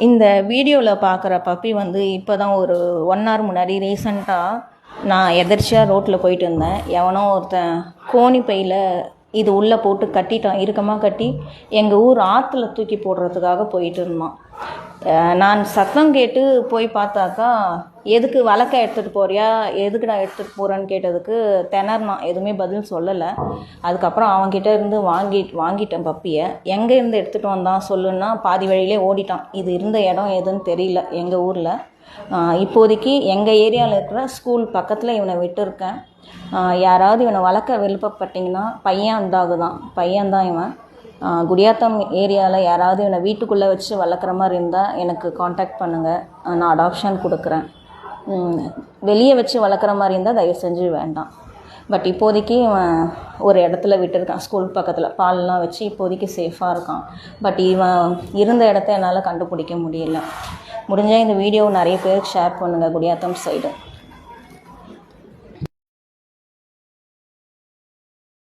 இந்த வீடியோவில் பார்க்குற பப்பி வந்து இப்போ தான் ஒரு 1 hour முன்னாடி ரீசண்டாக நான் எதர்ச்சியாக ரோட்டில் போயிட்டு இருந்தேன். எவனோ ஒருத்தன் கோணி பையில் இது உள்ளே போட்டு கட்டிட்டான், இறுக்கமாக கட்டி எங்கள் ஊர் ஆற்றுல தூக்கி போடுறதுக்காக போயிட்டு இருந்தான். நான் சத்தம் கேட்டு போய் பார்த்தாக்கா, எதுக்கு வழக்க எடுத்துகிட்டு போறியா, எதுக்கு நான் எடுத்துகிட்டு போகிறேன்னு கேட்டதுக்கு திணறினான், எதுவுமே பதில் சொல்லலை. அதுக்கப்புறம் அவன்கிட்ட இருந்து வாங்கிட்டேன் பப்பியை. எங்கே இருந்து எடுத்துகிட்டு வந்தான் சொல்லுன்னா பாதி வழியிலே ஓடிட்டான். இது இருந்த இடம் எதுன்னு தெரியல எங்கள் ஊரில். இப்போதைக்கு எங்கள் ஏரியாவில் இருக்கிற ஸ்கூல் பக்கத்தில் இவனை விட்டுருக்கேன். யாராவது இவனை வளர்க்க விருப்பப்பட்டிங்கன்னா, பையன்தான் இவன். குடியாத்தம் ஏரியாவில் யாராவது இவனை வீட்டுக்குள்ளே வச்சு வளர்க்குற மாதிரி இருந்தால் எனக்கு காண்டாக்ட் பண்ணுங்கள், நான் அடாப்ஷன் கொடுக்குறேன். வெளியே வச்சு வளர்க்குற மாதிரி இருந்தால் தயவு செஞ்சு வேண்டாம். பட் இப்போதைக்கு இவன் ஒரு இடத்துல விட்டுருக்கான், ஸ்கூல் பக்கத்தில் பால்லாம் வச்சு இப்போதைக்கு சேஃபாக இருக்கான். பட் இவன் இருந்த இடத்த என்னால் கண்டுபிடிக்க முடியல. முடிஞ்சால் இந்த வீடியோ நிறைய பேருக்கு ஷேர் பண்ணுங்கள் குடியாத்தம் சைடு.